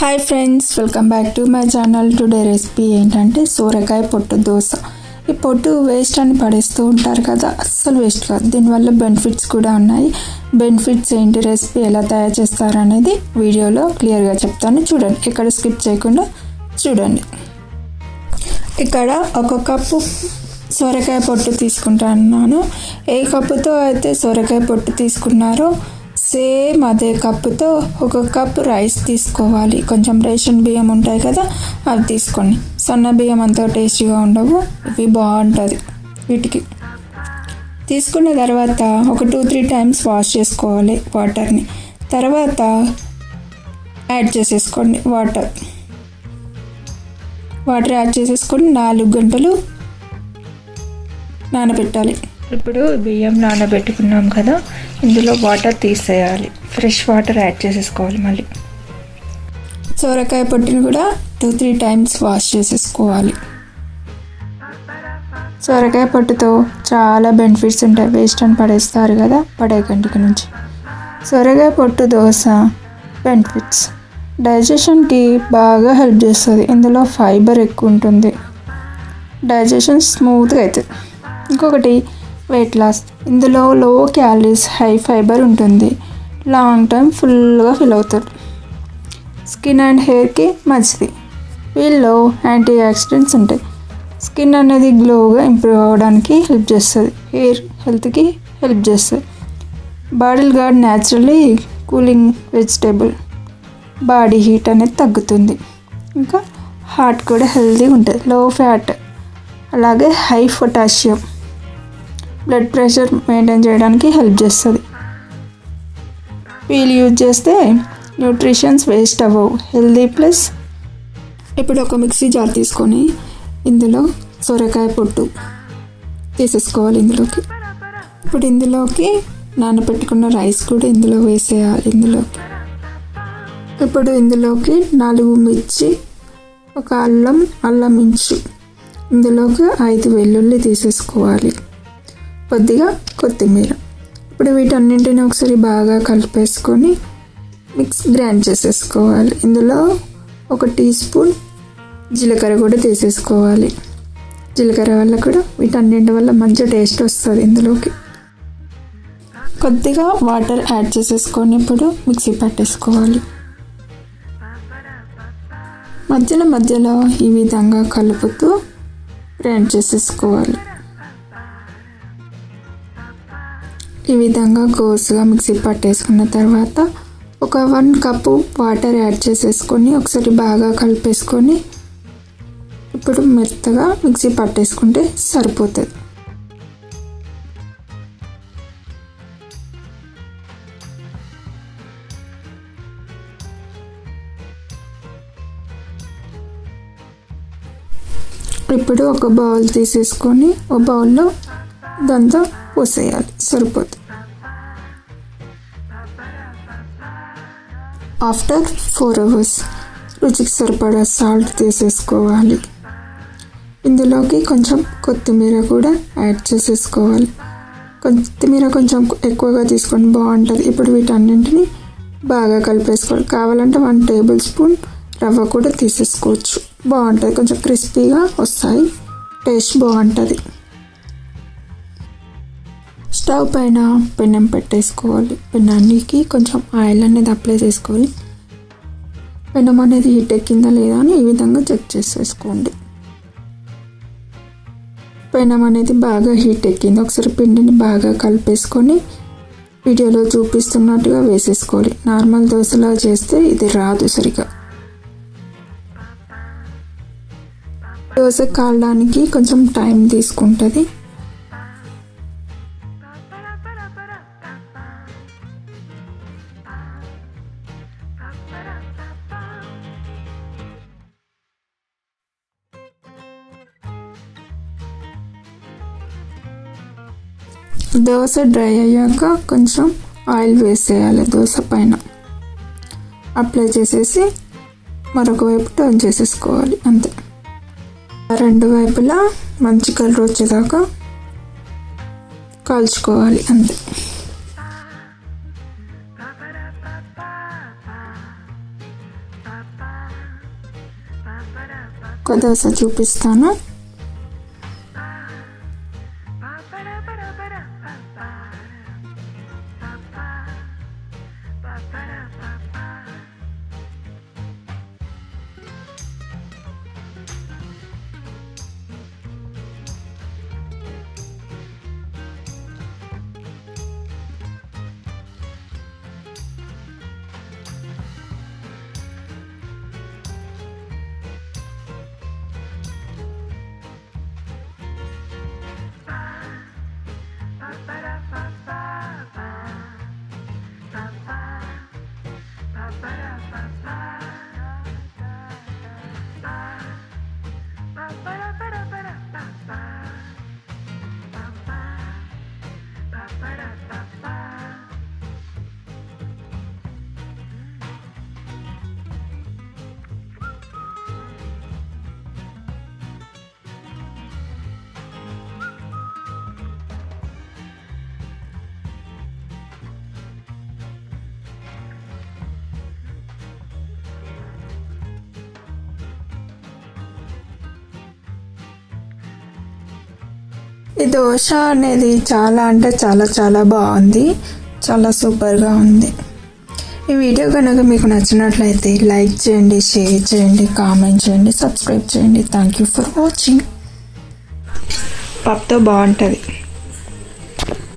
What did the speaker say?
Hi friends, welcome back to my channel. Today recipe ఏంటంటే సోరకాయ పొట్టు దోశ. ఈ పొట్టు వేస్ట్ అని పడేస్తూ ఉంటారు కదా, అస్సలు వేస్ట్ కాదు. దీనివల్ల బెనిఫిట్స్ కూడా ఉన్నాయి. బెనిఫిట్స్ ఏంటి, రెసిపీ ఎలా తయారు చేస్తారు అనేది వీడియోలో క్లియర్గా చెప్తాను. చూడండి, ఇక్కడ స్కిప్ చేయకుండా చూడండి. ఇక్కడ ఒక కప్పు సోరకాయ పొట్టు తీసుకుంటున్నాను. ఏ కప్పుతో అయితే సోరకాయ పొట్టు తీసుకున్నారో సేమ్ అదే కప్పుతో ఒక కప్పు రైస్ తీసుకోవాలి. కొంచెం రేషన్ బియ్యం ఉంటాయి కదా, అవి తీసుకోండి. సన్న బియ్యం అంత టేస్టీగా ఉండవు, ఇవి బాగుంటుంది. వీటికి తీసుకున్న తర్వాత ఒక 2-3 టైమ్స్ వాష్ చేసుకోవాలి వాటర్ని. తర్వాత యాడ్ చేసేసుకోండి వాటర్ యాడ్ చేసేసుకొని 4 గంటలు నానబెట్టాలి. ఇప్పుడు బియ్యం నానబెట్టుకున్నాం కదా, ఇందులో వాటర్ తీసేయాలి. ఫ్రెష్ వాటర్ యాడ్ చేసేసుకోవాలి. మళ్ళీ సోరకాయ పొట్టుని కూడా 2-3 టైమ్స్ వాష్ చేసేసుకోవాలి. సోరకాయ పొట్టుతో చాలా బెనిఫిట్స్ ఉంటాయి. వేస్ట్ అని పడేస్తారు కదా, పడేకంటికి నుంచి. సోరకాయ పొట్టు దోశ బెనిఫిట్స్: డైజెషన్కి బాగా హెల్ప్ చేస్తుంది. ఇందులో ఫైబర్ ఎక్కువ ఉంటుంది, డైజెషన్ స్మూత్గా అవుతుంది. ఇంకొకటి వెయిట్ లాస్. ఇందులో లో క్యాలరీస్, హై ఫైబర్ ఉంటుంది. లాంగ్ టైం ఫుల్గా ఫీల్ అవుతాడు. స్కిన్ అండ్ హెయిర్కి మంచిది. వీళ్ళలో యాంటీ ఆక్సిడెంట్స్ ఉంటాయి. స్కిన్ అనేది గ్లోగా ఇంప్రూవ్ అవ్వడానికి హెల్ప్ చేస్తుంది. హెయిర్ హెల్త్కి హెల్ప్ చేస్తుంది. Bottle gourd naturally cooling vegetable. Body heat అనేది తగ్గుతుంది. ఇంకా హార్ట్ కూడా హెల్తీగా ఉంటుంది. లో ఫ్యాట్, అలాగే high potassium. Blood pressure maintain చేయడానికి హెల్ప్ చేస్తుంది. వీళ్ళు యూజ్ చేస్తే న్యూట్రిషన్స్ వేస్ట్ అవ్వవు, హెల్దీ ప్లస్. ఇప్పుడు ఒక మిక్సీ జార్ తీసుకొని ఇందులో సొరకాయ పొట్టు తీసేసుకోవాలి. ఇప్పుడు ఇందులోకి నానబెట్టుకున్న రైస్ కూడా ఇందులో వేసేయాలి. ఇప్పుడు ఇందులోకి 4 మిర్చి, ఒక అల్లం ఇంచు, ఇందులోకి 5 వెల్లుల్లి తీసేసుకోవాలి. కొద్దిగా కొత్తిమీర. ఇప్పుడు వీటన్నింటిని ఒకసారి బాగా కలిపేసుకొని గ్రైండ్ చేసేసుకోవాలి. ఇందులో 1 టీ స్పూన్ జీలకర్ర కూడా తీసేసుకోవాలి. జీలకర్ర వల్ల కూడా వీటన్నింటి వల్ల మంచి టేస్ట్ వస్తుంది. ఇందులోకి కొద్దిగా వాటర్ యాడ్ చేసేసుకొని ఇప్పుడు మిక్సీ పట్టేసుకోవాలి. మధ్యలో ఈ విధంగా కలుపుతూ గ్రైండ్ చేసేసుకోవాలి. ఈ విధంగా కోర్సుగా మిక్సీ పట్టేసుకున్న తర్వాత ఒక 1 కప్పు వాటర్ యాడ్ చేసేసుకొని ఒకసారి బాగా కలిపేసుకొని ఇప్పుడు మెత్తగా మిక్సీ పట్టేసుకుంటే సరిపోతుంది. ఇప్పుడు ఒక బౌల్ తీసేసుకొని ఒక బౌల్లో దాంతో పోసేయాలి, సరిపోతుంది. ఆఫ్టర్ 4 అవర్స్ రుచికి సరిపడా సాల్ట్ తీసేసుకోవాలి. ఇందులోకి కొంచెం కొత్తిమీర కూడా యాడ్ చేసేసుకోవాలి. కొత్తిమీర కొంచెం ఎక్కువగా తీసుకొని బాగుంటుంది. ఇప్పుడు వీటన్నింటిని బాగా కలిపేసుకోవాలి. కావాలంటే 1 టేబుల్ స్పూన్ రవ్వ కూడా తీసేసుకోవచ్చు, బాగుంటుంది. కొంచెం క్రిస్పీగా వస్తాయి, టేస్ట్ బాగుంటుంది. స్టవ్ పైన పెనం పెట్టేసుకోవాలి. పెనానికి కొంచెం ఆయిల్ అనేది అప్లై చేసుకోవాలి. పెనం అనేది హీట్ ఎక్కిందా లేదా అని ఈ విధంగా చెక్ చేసేసుకోండి. పెనం అనేది బాగా హీట్ ఎక్కింది. ఒకసారి పిండిని బాగా కలిపేసుకొని వీడియోలో చూపిస్తున్నట్టుగా వేసేసుకోవాలి. నార్మల్ దోశలా చేస్తే ఇది రాదు సరిగా. దోశ కాలడానికి కొంచెం టైం తీసుకుంటుంది. దోశ డ్రై అయ్యాక కొంచెం ఆయిల్ వేసేయాలి. దోశ పైన అప్లై చేసేసి మరొక వైపు టర్న్ చేసేసుకోవాలి. అంతే. 2 వైపులా మంచి కలర్ వచ్చేదాకా కాల్చుకోవాలి. అంతే. ఇంకొక దోశ చూపిస్తాను. ఈ దోశ అనేది చాలా అంటే చాలా బాగుంది, చాలా సూపర్గా ఉంది. ఈ వీడియో కనుక మీకు నచ్చినట్లయితే లైక్ చేయండి, షేర్ చేయండి, కామెంట్ చేయండి, సబ్స్క్రైబ్ చేయండి. Thank you for watching. పప్పుతో బాగుంటుంది.